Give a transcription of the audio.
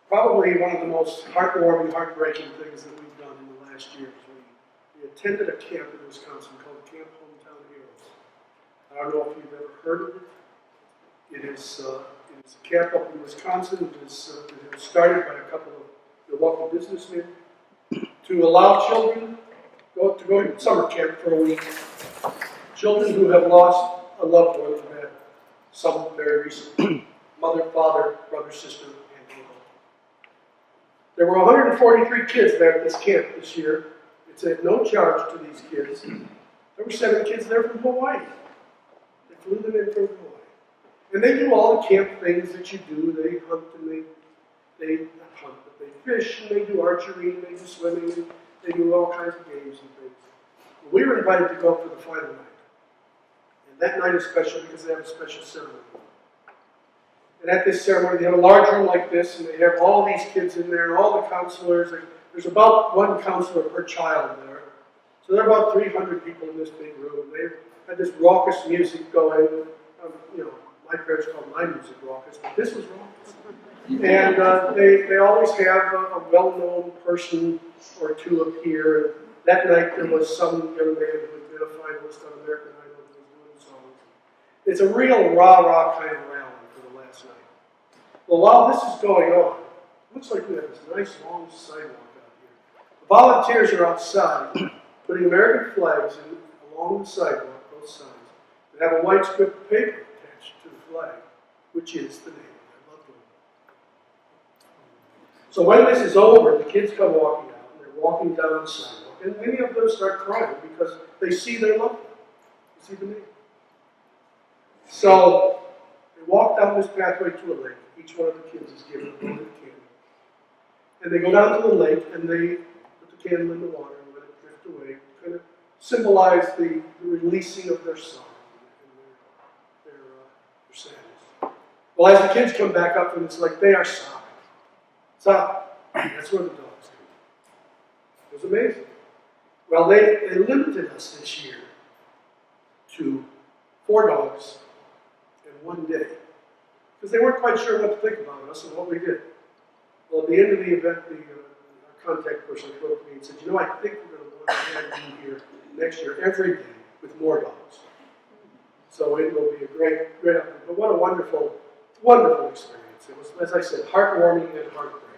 Probably one of the most heartwarming, heartbreaking things that we've done in the last year is we attended a camp in Wisconsin called Camp Hometown Heroes. I don't know if you've ever heard of it. It's a camp up in Wisconsin. It was started by a couple of Milwaukee businessmen to allow children to go to summer camp for a week. Children who have lost a loved one, who had some very recently, mother, father, brother, sister, and uncle. There were 143 kids there at this camp this year. It's at no charge to these kids. There were 7 kids there from Hawaii. They flew them in from Hawaii. And they do all the camp things that you do. They hunt and they not hunt, but they fish and they do archery and they do swimming and they do all kinds of games and things. We were invited to go for the final night. And that night is special because they have a special ceremony. And at this ceremony, they have a large room like this, and they have all these kids in there, and all the counselors. There's about 1 counselor per child there. So there are about 300 people in this big room. And they had this raucous music going. My parents called my music raucous, but this was raucous. And they always have a well-known person or two appear. And that night there was some young man who had been a finalist on American Idol who was doing songs. It's a real rah-rah kind of rally for the last night. Well, while this is going on, it looks like we have this nice long sidewalk out here. The volunteers are outside putting American flags along the sidewalk, both sides, that have a white strip of paper attached to the flag, which is the name of my loved one. So when this is over, the kids come walking out, and they're walking down the sidewalk, and many of them start crying because they see their loved one. They see the name. So they walk down this pathway to a lake. Each one of the kids is given a loaded candle. And they go down to the lake, and they put the candle in the water and let it drift away, kind of symbolize the releasing of their sorrow and their sadness. Well, as the kids come back up, and it's like they are sobbing. Sobbing. That's where the dogs come. It was amazing. Well, they limited us this year to 4 dogs in 1 day, because they weren't quite sure what to think about us and what we did. Well, at the end of the event, our contact person wrote to me and said, I think we're going to want to have you here next year every day with more dogs. So it will be a great, great opportunity. But what a wonderful, wonderful experience. It was, as I said, heartwarming and heartbreaking.